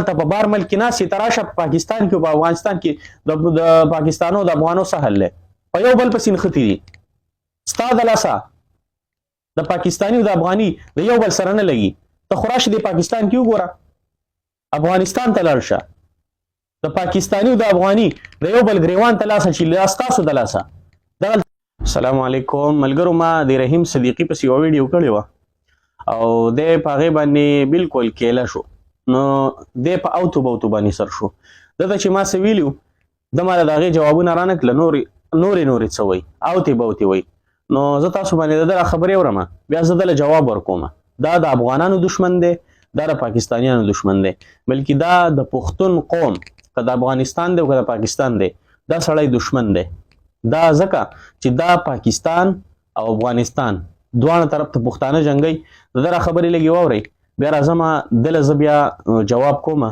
دلته په بار ملک کې ناسې تراشه په پاکستان کې او په افغانستان کې د پاکستانو د افغانو سهل دی په یو بل پسې نښتي دي ستا د لاسه د پاکستاني او د افغاني د یو بل سره نه لګي ته خو راشه د پاکستان کې وګوره افغانستان ته لاړ شه د پاکستاني او د افغاني د یو بل ګریوان ته لاسه چې ستاسو د لاسه السلام علیکم ملګرو ما د رحیم صدیقي پسې یوه ویډیو کړې وه او دی په هغې باندې بالکل کیله شو نو دی په اوتو بوتو باندې سر شو دته چې ما څه ویلي ده ما د هغې جوابونه رانه کړله نورې څه وایي اوتې بوتې وایي نو زه تاسو باندې د ده خبرې اورم بیا زه دله جواب ورکوم دا د افغانانو دشمن دی دا د پاکستانیانو دشمن دی بلکې دا د پښتون قوم که د افغانستان دی او که د پاکستان دی دا سړی دشمن دی دا ځکه چې دا پاکستان او افغانستان دواړه طرف ته پښتانه جنګي د ده خبرې لږې واورئ بیا راځم دله زه بیا جواب کوم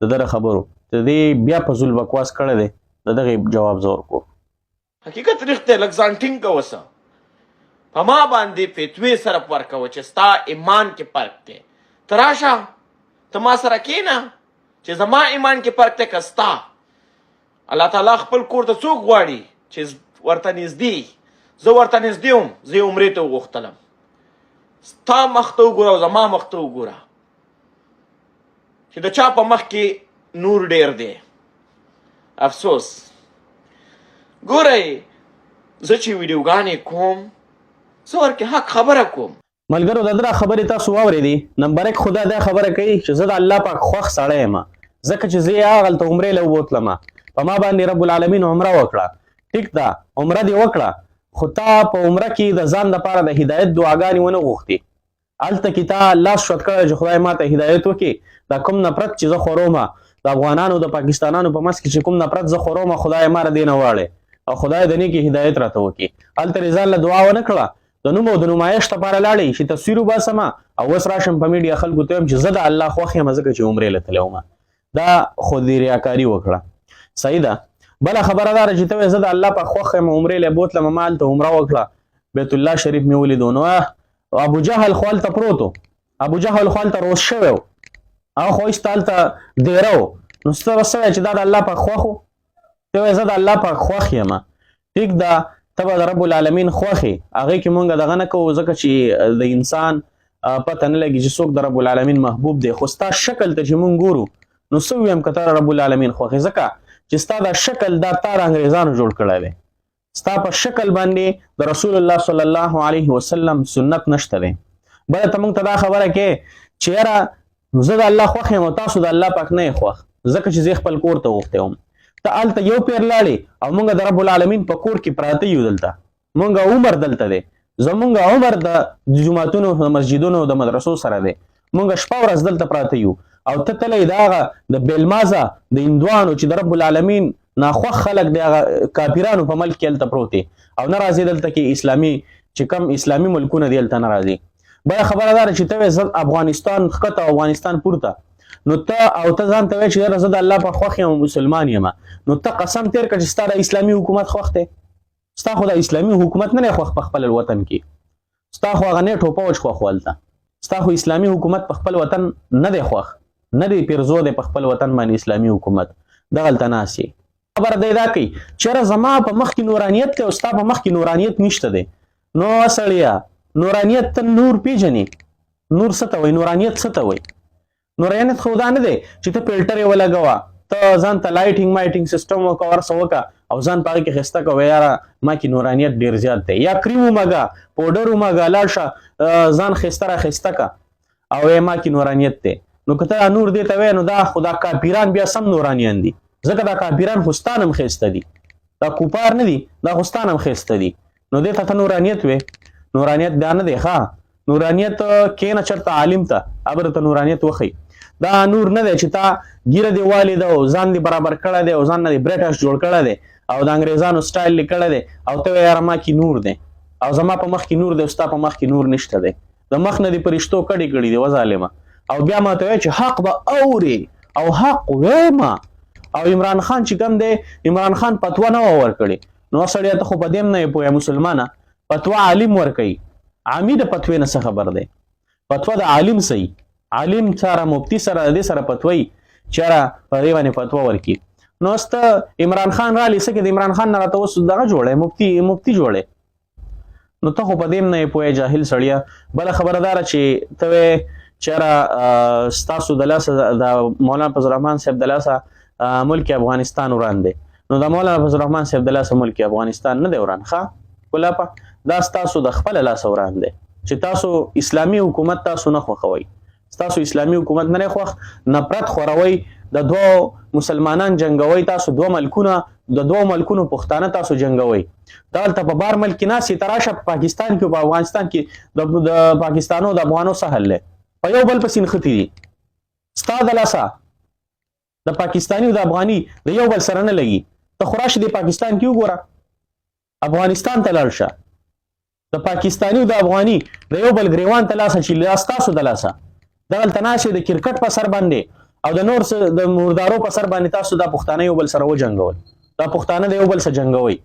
د ده خبرو د دې بیا په زول بکواس کړی دی د دغې جواب زه ورکوم حقیقت رښتیا لږ ځان ټینګ کوه څه په ما باندې فتوې سره ورکوه چې ستا ایمان کې فرق دی ته راشه ته ما سره کښېنه چې زما ایمان کې فرق دی که ستا الله تعالی خپل کور ته څوک غواړي چې ورته نږدې زه ورته نږدې وم زه یې عمرې ته وغوښتلم ستا مخ ته وګوره او زما مخ ته وګوره چې د چا په مخ کې نور ډېر دی افسوس ګورئ زه چې ویډیوګانې کوم زه ورکې حق خبره کوم ملګرو د ده خبرې تاسو واورېدې نمبر 1 خدا دا خبره کوي چې زه د الله پاک خوښ سړی یم ځکه چې زه یې هغلته عمرې له وبوتلم په ما باندې رب العالمین عمره وکړه ټیک ده عمره دې وکړه خو تا په عمره کې د ځان لپاره د هدایت دعاګانې ونه غوښتې هلته کې تا لاس شوت کړی چې خدای ما ته هدایت وکړي دا کوم نفرت چې زه خوروم د افغانانو د پاکستانانو په منځ کې چې کوم نفرت زه خوروم خدای ما دې نه واړې او خدای د نیکې هدایت راته وکړي هلته یې ځان له دعا ونه کړه د نوم او د نمایش لپاره لاړې چې تصویر وباسم او اوس راشم په میډیا خلکو ته وایم چې زه د الله خوښ یم ځکه چې عمرې له تللی وم دا خو دې ریاکاري وکړه صحیح ده بله خبره دا ده چې ته زه د الله په خوښ یم عمرې له بوتلم ما هلته عمره وکړه بیت الله شریف مې ولیدو نو ابو جهل خو هلته پروت و ابو جهل خو هلته روز شوی و هغه خو ایسته هلته دیره و نو ته به څه وایې چې دا د الله په خوښ و ته وایې زه د الله په خوښ یم ټیک ده ته به د رب العالمین خوښې هغې کې مونږ دغه نه کوو ځکه چې د انسان پته نه لګي چې څوک د رب العالمین محبوب دی خو ستا شکل ته چې مونږ ګورو نو څه ویم که ته رب العالمین خوښې ځکه چې ستا دا شکل دا تا د انګریزانو جوړ کړی دی ستا په شکل باندې د رسول الله صلی الله علیه وسلم سنت نشته دی بله ته مونږ ته دا خبره کې چې یاره زه د الله خوښ یم او تاسو د الله پاک نه یې خوښ ځکه چې زه خپل کور ته غوښتی وم ته هلته یو پیر لاړې او مونږ د رب العالمین په کور کې پراته یو دلته مونږ عمر دلته دی زمونږ عمر د جوماتونو د مسجدونو د مدرسو سره دی مونږ شپه ورځ دلته پراته یو او ته تللی د هغه د بیلمازه د هندوانو چې د رب العالمین ناخوښ خلک د هغه کافرانو په ملک کې هلته پروت دی او نه راځي دلته کې اسلامي چې کم اسلامي ملکونه دي هلته نه راځي بله خبره دا ده چې ته وایې زه افغانستان ښکته او افغانستان پورته نو ته ځان ته وایې چې یاره زه د الله په خوښ یم مسلمان یم نو ته قسم تیر کړه چې ستا د اسلامي حکومت خوښ دی ستا خو د اسلامي حکومت نه دی خوښ په خپل وطن کې ستا خو هغه نیټ و پوج خوښ و هلته ستا خو اسلامي حکومت په خپل وطن نه دی خوښ نه دی پیرزو دی په خپل وطن باندې اسلامي حکومت دغلته ناست یې خبره دی دا کوي چې یاره زما په مخ کې نورانیت دی او ستا په مخ کې نورانیت نشته دی نو سړیه نورانیت ته نور پیژنې نور څه ته وایي نورانیت څه ته وایي نورانیت خو دا نه دی چې ته فلټر یې ولګوه ته ځان ته لایټینګ مایټینګ سیسټم وکړه ورڅه وکړه او ځان په هغې کې ښایسته کوه یاره ما کې نورانیت ډېر زیات دی یا کریم ومږه پوډر ومږه لاړ شه ځان ښایسته را ښایسته کړه او ما کې نورانیت دی نو که ته نور دې ته وایې نو دا خو دا کافران بیا سم نورانیان دي ځکه دا کافران خو ستا نه هم ښایسته دي دا کوپار نه دي دا خو ستا نه هم ښایسته دي نو دې ته نورانیت وې نورانیت دا نه دی ښه نورانیت کېنه چېرته عالم ته هغه درته نورانیت وښیي دا نور نه دی چې تا ګیره دې والېده او ځان دې برابر کړی دی او ځان نه دې برټش جوړ کړی دی او د انګریزانو سټایل دې کړی دی او ته وایې یاره ما کې نور دی او زما په مخ کې نور دی او ستا په مخ کې نور نشته دی د مخ نه دې پرشتو کړي کړي دی وظالمه او بیا ما ته وایې چې حق به اورې او حق ویمه او عمران خان چې کوم دی عمران خان فتوا نه وه ورکړې نو سړیه ته خو په دې هم نه یې پوهه مسلمانه فتوا عالم ورکوي عامي د فتوې نه څه خبر دی فتوا د عالم صحیح عالم سره مفتی سره د دې سره فتوی چېره په دې باندې فتوا ورکړي. نو اوس ته عمران خان رالی څه کې د عمران خان نه راته اوس دغه جوړی مفتي جوړی. نو ته خو په دې نه یې پوهې جاهل سړیه. بله خبره داره چې ته وایې چېره ستاسو د لاسه د مولانا فضل الرحمن صاحب د لاسه ملک افغانستان وران دی. نو د مولانا فضل الرحمن صاحب د لاسه ملک افغانستان نه دی وران. ښه ګلاپه دا ستاسو د خپله لاسه وران دی چې تاسو اسلامي حکومت تاسو نه خوښوئ. ستاسو اسلامي حکومت نه خوښ، نفرت خوروئ، د دوو مسلمانان جنګوئ، تاسو دوه ملکونه د دوه ملکونو پښتانه تاسو جنګوئ. دلته په بار ملک کې ناستې ته راشه په پاکستان کې او په افغانستان کې د پاکستانو د افغانو څه حل دی؟ په یو بل پسې نښتي دي. ستا د لاسه د پاکستاني او د افغاني د یو بل سره نه لګي. ته خو راشې د پاکستان کې وګوره، افغانستان ته لاړ شه، د پاکستاني او د افغاني د یو بل ګریوان ته لاسه چې لاس تاسو د لاسه دغلته ناستې د کرکټ په سر باندې او د نور د مردارو په سر باندې تاسو دا پښتانه یو بل سره وجنګول، دا پښتانه د یو بل سره جنګوئ.